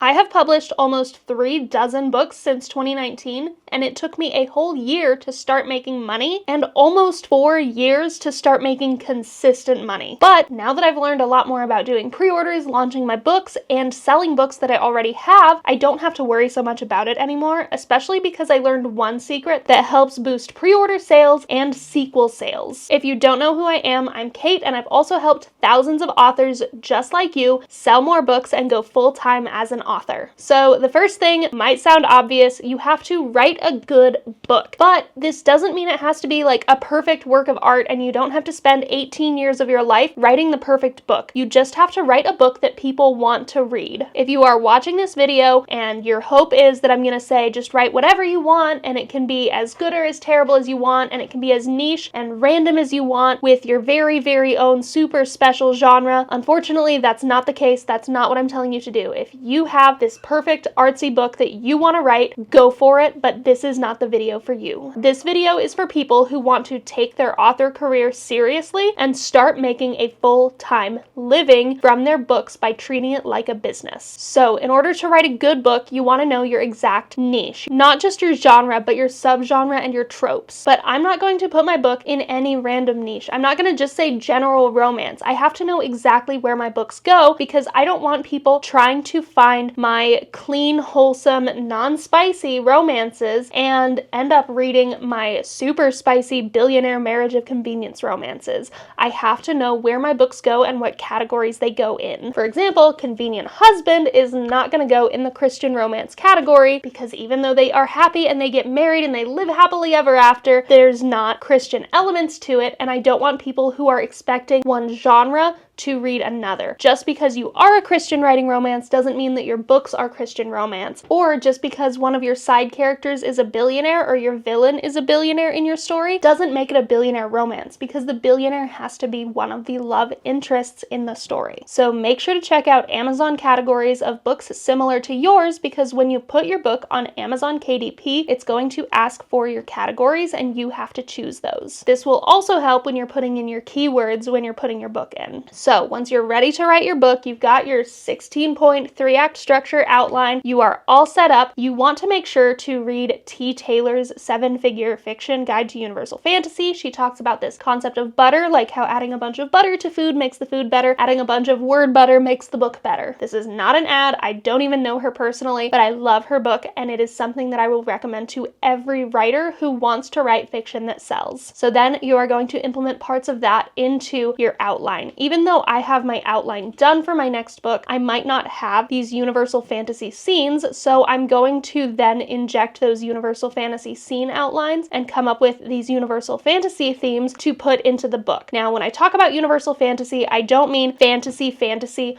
I have published almost 36 books since 2019, and it took me a whole year to start making money and almost 4 years to start making consistent money. But now that I've learned a lot more about doing pre-orders, launching my books, and selling books that I already have, I don't have to worry so much about it anymore, especially because I learned one secret that helps boost pre-order sales and sequel sales. If you don't know who I am, I'm Kate, and I've also helped thousands of authors just like you sell more books and go full-time as an author. So the first thing might sound obvious, you have to write a good book. But this doesn't mean it has to be like a perfect work of art and you don't have to spend 18 years of your life writing the perfect book. You just have to write a book that people want to read. If you are watching this video and your hope is that I'm gonna say just write whatever you want and it can be as good or as terrible as you want and it can be as niche and random as you want with your very, very own super special genre, unfortunately that's not the case. That's not what I'm telling you to do. If you have this perfect artsy book that you want to write, go for it, but this is not the video for you. This video is for people who want to take their author career seriously and start making a full-time living from their books by treating it like a business. So in order to write a good book, you want to know your exact niche, not just your genre, but your subgenre and your tropes. But I'm not going to put my book in any random niche. I'm not going to just say general romance. I have to know exactly where my books go because I don't want people trying to find my clean, wholesome, non-spicy romances and end up reading my super spicy billionaire marriage of convenience romances. I have to know where my books go and what categories they go in. For example, Convenient Husband is not going to go in the Christian romance category because even though they are happy and they get married and they live happily ever after, there's not Christian elements to it, and I don't want people who are expecting one genre to read another. Just because you are a Christian writing romance doesn't mean that your books are Christian romance. Or just because one of your side characters is a billionaire or your villain is a billionaire in your story doesn't make it a billionaire romance, because the billionaire has to be one of the love interests in the story. So make sure to check out Amazon categories of books similar to yours, because when you put your book on Amazon KDP, it's going to ask for your categories and you have to choose those. This will also help when you're putting in your keywords when you're putting your book in. So once you're ready to write your book, you've got your 16-point 3-act structure outline, you are all set up, you want to make sure to read T. Taylor's 7-Figure Fiction Guide to Universal Fantasy. She talks about this concept of butter, like how adding a bunch of butter to food makes the food better, adding a bunch of word butter makes the book better. This is not an ad, I don't even know her personally, but I love her book and it is something that I will recommend to every writer who wants to write fiction that sells. So then you are going to implement parts of that into your outline. Even though I have my outline done for my next book, I might not have these universal fantasy scenes, so I'm going to then inject those universal fantasy scene outlines and come up with these universal fantasy themes to put into the book. Now, when I talk about universal fantasy, I don't mean fantasy,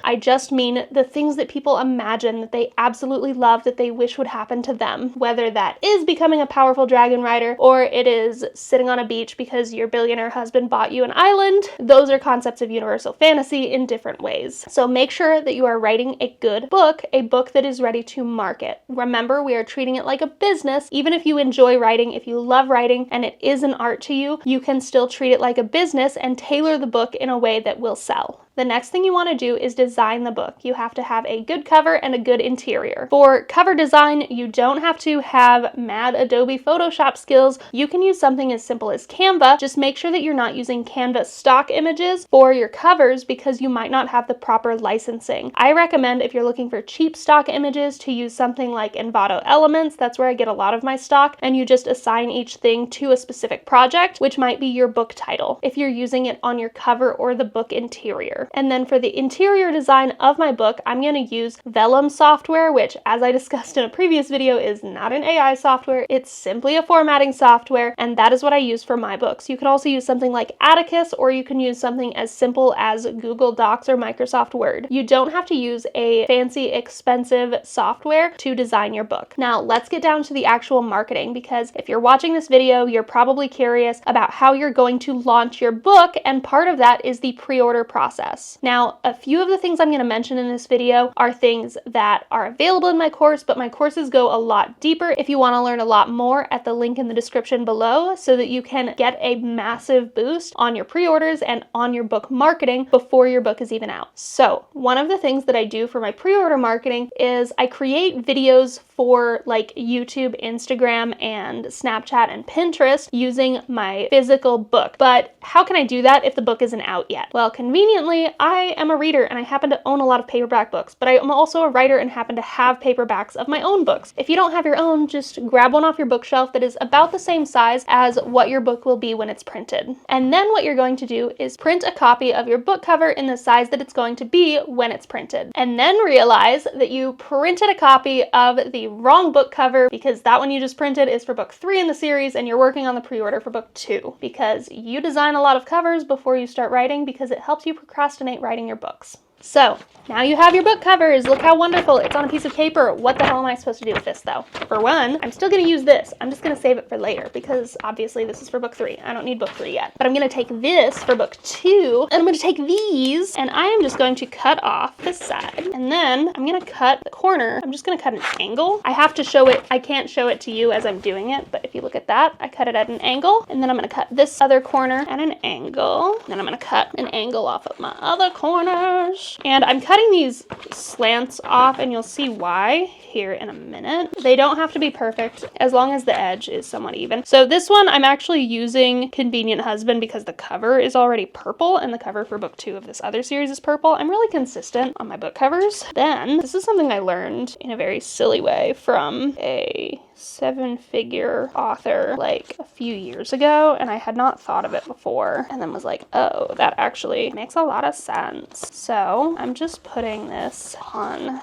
I just mean the things that people imagine that they absolutely love, that they wish would happen to them, whether that is becoming a powerful dragon rider or it is sitting on a beach because your billionaire husband bought you an island. Those are concepts of universal fantasy in different ways. So make sure that you are writing a good book, a book that is ready to market. Remember, we are treating it like a business. Even if you enjoy writing, if you love writing, and it is an art to you, you can still treat it like a business and tailor the book in a way that will sell. The next thing you want to do is design the book. You have to have a good cover and a good interior. For cover design, you don't have to have mad Adobe Photoshop skills. You can use something as simple as Canva. Just make sure that you're not using Canva stock images for your covers because you might not have the proper licensing. I recommend, if you're looking for cheap stock images, to use something like Envato Elements. That's where I get a lot of my stock, and you just assign each thing to a specific project, which might be your book title, if you're using it on your cover or the book interior. And then for the interior design of my book, I'm going to use Vellum software, which, as I discussed in a previous video, is not an AI software. It's simply a formatting software, and that is what I use for my books. You can also use something like Atticus, or you can use something as simple as Google Docs or Microsoft Word. You don't have to use a fancy, expensive software to design your book. Now, let's get down to the actual marketing, because if you're watching this video, you're probably curious about how you're going to launch your book, and part of that is the pre-order process. process. Now, a few of the things I'm going to mention in this video are things that are available in my course, but my courses go a lot deeper if you want to learn a lot more at the link in the description below so that you can get a massive boost on your pre-orders and on your book marketing before your book is even out. So one of the things that I do for my pre-order marketing is I create videos for like YouTube, Instagram, and Snapchat and Pinterest using my physical book. But how can I do that if the book isn't out yet? Well, conveniently, I am a reader and I happen to own a lot of paperback books, but I am also a writer and happen to have paperbacks of my own books. If you don't have your own, just grab one off your bookshelf that is about the same size as what your book will be when it's printed. And then what you're going to do is print a copy of your book cover in the size that it's going to be when it's printed. And then realize that you printed a copy of the wrong book cover because that one you just printed is for book 3 in the series and you're working on the pre-order for book 2 because you design a lot of covers before you start writing because it helps you procrastinate writing your books. So now you have your book covers. Look how wonderful. It's on a piece of paper. What the hell am I supposed to do with this though? For one, I'm still going to use this. I'm just going to save it for later because obviously this is for book 3. I don't need book 3 yet. But I'm going to take this for book 2 and I'm going to take these and I am just going to cut off this side. And then I'm going to cut the corner. I'm just going to cut an angle. I have to show it. I can't show it to you as I'm doing it, but if you look at that, I cut it at an angle. And then I'm going to cut this other corner at an angle. And then I'm going to cut an angle off of my other corners. And I'm cutting these slants off and you'll see why here in a minute. They don't have to be perfect as long as the edge is somewhat even. So this one I'm actually using Convenient Husband because the cover is already purple and the cover for book 2 of this other series is purple. I'm really consistent on my book covers. Then this is something I learned in a very silly way from a 7-figure author like a few years ago and I had not thought of it before and then was like, oh, that actually makes a lot of sense. So I'm just putting this on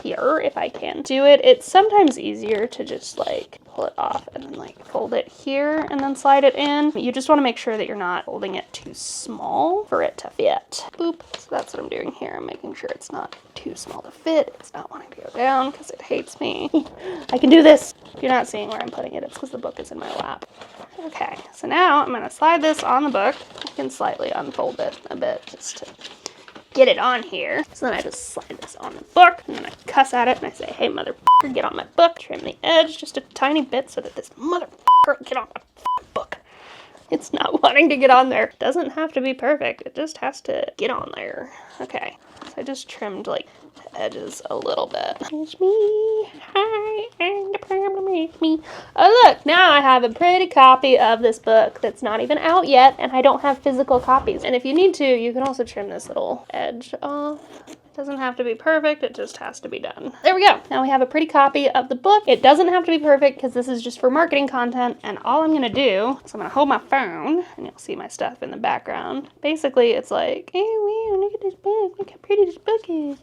here if I can do it. It's sometimes easier to just like pull it off and then like fold it here and then slide it in. You just want to make sure that you're not holding it too small for it to fit. Boop. So that's what I'm doing here. I'm making sure it's not too small to fit. It's not wanting to go down because it hates me. I can do this. If you're not seeing where I'm putting it, it's because the book is in my lap. Okay, so now I'm going to slide this on the book. I can slightly unfold it a bit just to get it on here. So then I just slide this on the book and then I cuss at it and I say, hey, motherfucker, get on my book. Trim the edge just a tiny bit so that this motherfucker get on my book. It's not wanting to get on there. It doesn't have to be perfect. It just has to get on there. Okay, so I just trimmed like the edges a little bit. It's me. Hi, and the problem is me. Oh look, now I have a pretty copy of this book that's not even out yet and I don't have physical copies. And if you need to, you can also trim this little edge off. Doesn't have to be perfect, it just has to be done. There we go. Now we have a pretty copy of the book. It doesn't have to be perfect because this is just for marketing content, and all I'm gonna do is I'm gonna hold my phone and you'll see my stuff in the background. Basically, it's like, hey, wow, look at this book. Look how pretty this book is.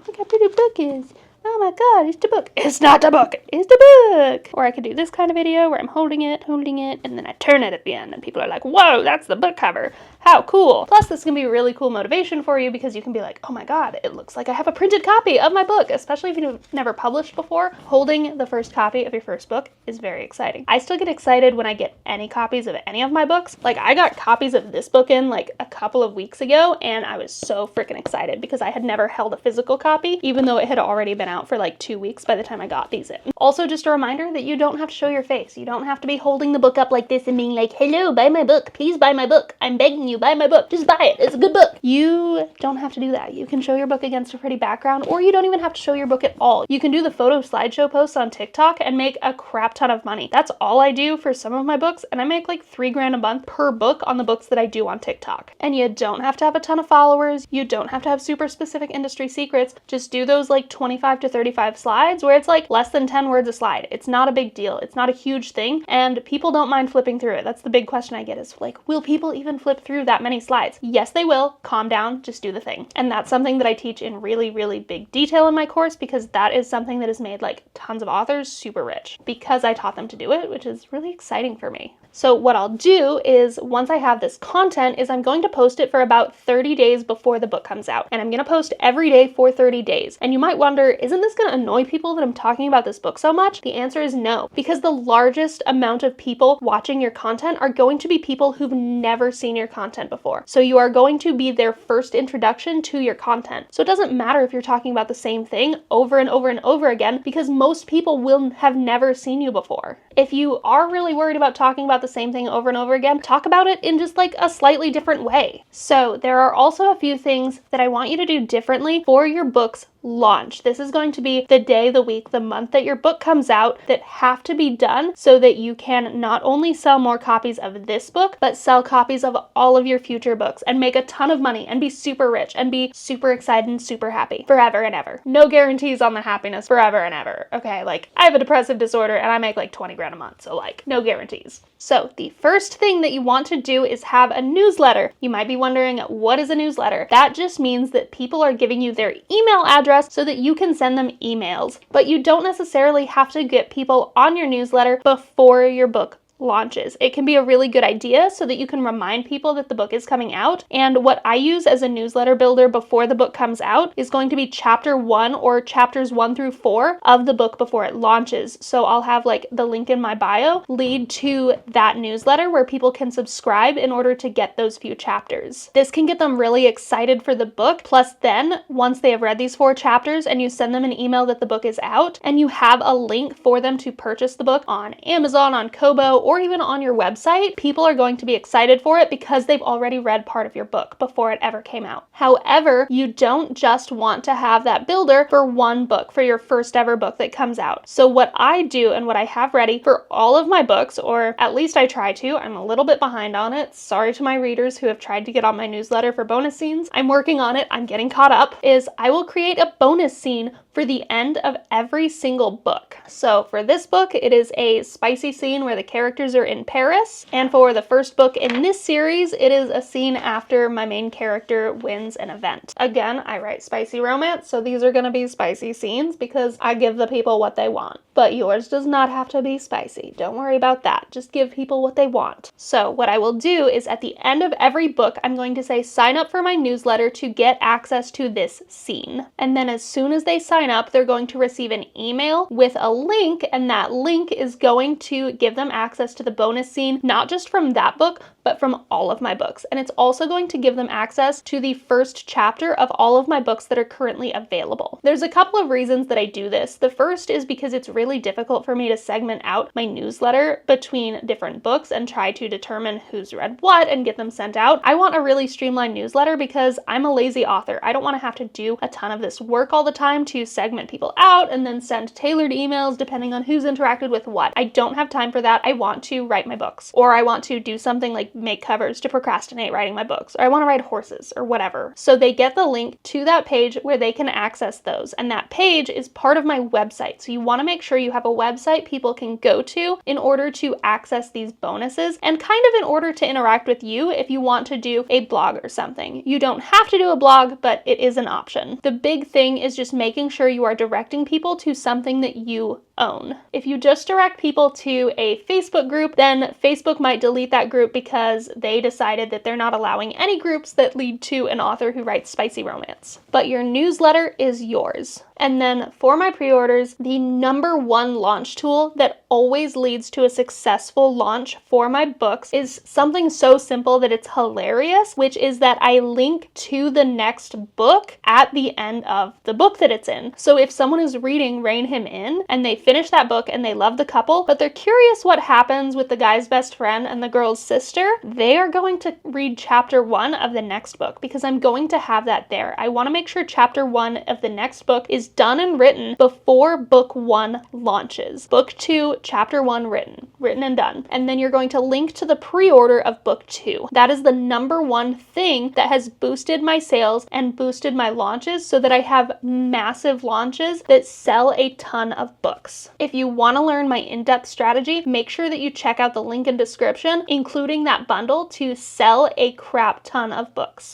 Look how pretty the book is. Oh my god, it's the book. It's not the book, it's the book. Or I could do this kind of video where I'm holding it, and then I turn it at the end and people are like, whoa, that's the book cover. How cool. Plus this can be really cool motivation for you because you can be like, oh my god, it looks like I have a printed copy of my book, especially if you've never published before. Holding the first copy of your first book is very exciting. I still get excited when I get any copies of any of my books. Like I got copies of this book in like a couple of weeks ago and I was so freaking excited because I had never held a physical copy, even though it had already been out for like 2 weeks by the time I got these in. Also, just a reminder that you don't have to show your face. You don't have to be holding the book up like this and being like, hello, buy my book. Please buy my book. I'm begging you, buy my book. Just buy it. It's a good book. You don't have to do that. You can show your book against a pretty background, or you don't even have to show your book at all. You can do the photo slideshow posts on TikTok and make a crap ton of money. That's all I do for some of my books, and I make like $3,000 a month per book on the books that I do on TikTok. And you don't have to have a ton of followers. You don't have to have super specific industry secrets. Just do those like 25 to 35 slides where it's like less than 10 words a slide. It's not a big deal. It's not a huge thing, and people don't mind flipping through it. That's the big question I get is like, will people even flip through that many slides? Yes, they will. Calm down. Just do the thing. And that's something that I teach in really, really big detail in my course because that is something that has made like tons of authors super rich because I taught them to do it, which is really exciting for me. So what I'll do is once I have this content is I'm going to post it for about 30 days before the book comes out. And I'm going to post every day for 30 days. And you might wonder, isn't this going to annoy people that I'm talking about this book so much? The answer is no, because the largest amount of people watching your content are going to be people who've never seen your content before. So you are going to be their first introduction to your content. So it doesn't matter if you're talking about the same thing over and over and over again, because most people will have never seen you before. If you are really worried about talking about the same thing over and over again, talk about it in just like a slightly different way. So there are also a few things that I want you to do differently for your book's launch. This is going to be the day, the week, the month that your book comes out that have to be done so that you can not only sell more copies of this book, but sell copies of all of your future books and make a ton of money and be super rich and be super excited and super happy forever and ever. No guarantees on the happiness forever and ever. Okay, like I have a depressive disorder and I make like 20 grand a month, so like no guarantees. So the first thing that you want to do is have a newsletter. You might be wondering, what is a newsletter? That just means that people are giving you their email address so that you can send them emails. But you don't necessarily have to get people on your newsletter before your book launches. It can be a really good idea so that you can remind people that the book is coming out. And what I use as a newsletter builder before the book comes out is going to be chapter 1 or chapters 1 through 4 of the book before it launches. So I'll have like the link in my bio lead to that newsletter where people can subscribe in order to get those few chapters. This can get them really excited for the book. Plus then once they have read these 4 chapters and you send them an email that the book is out and you have a link for them to purchase the book on Amazon, on Kobo, or even on your website, people are going to be excited for it because they've already read part of your book before it ever came out. However, you don't just want to have that builder for one book, for your first ever book that comes out. So what I do and what I have ready for all of my books, or at least I try to, I'm a little bit behind on it. Sorry to my readers who have tried to get on my newsletter for bonus scenes. I'm working on it. I'm getting caught up. Is I will create a bonus scene for the end of every single book. So for this book, it is a spicy scene where the characters are in Paris. And for the first book in this series, it is a scene after my main character wins an event. Again, I write spicy romance, so these are gonna be spicy scenes because I give the people what they want. But yours does not have to be spicy. Don't worry about that. Just give people what they want. So what I will do is at the end of every book, I'm going to say, sign up for my newsletter to get access to this scene. And then as soon as they sign up, they're going to receive an email with a link, and that link is going to give them access to the bonus scene, not just from that book, but from all of my books. And it's also going to give them access to the first chapter of all of my books that are currently available. There's a couple of reasons that I do this. The first is because it's really difficult for me to segment out my newsletter between different books and try to determine who's read what and get them sent out. I want a really streamlined newsletter because I'm a lazy author. I don't want to have to do a ton of this work all the time to segment people out and then send tailored emails depending on who's interacted with what. I don't have time for that. I want to write my books, or I want to do something like make covers to procrastinate writing my books, or I want to ride horses or whatever. So they get the link to that page where they can access those. And that page is part of my website. So you want to make sure you have a website people can go to in order to access these bonuses and kind of in order to interact with you if you want to do a blog or something. You don't have to do a blog, but it is an option. The big thing is just making sure you are directing people to something that you own. If you just direct people to a Facebook group, then Facebook might delete that group because they decided that they're not allowing any groups that lead to an author who writes spicy romance. But your newsletter is yours. And then for my pre-orders, the #1 launch tool that always leads to a successful launch for my books is something so simple that it's hilarious, which is that I link to the next book at the end of the book that it's in. So if someone is reading Rein Him In and they finish that book and they love the couple, but they're curious what happens with the guy's best friend and the girl's sister, they are going to read chapter 1 of the next book because I'm going to have that there. I want to make sure chapter 1 of the next book is done and written before book 1 launches. Book 2, chapter 1 written and done. And then you're going to link to the pre-order of book 2. That is the #1 thing that has boosted my sales and boosted my launches so that I have massive launches that sell a ton of books. If you want to learn my in-depth strategy, make sure that you check out the link in description, including that bundle to sell a crap ton of books.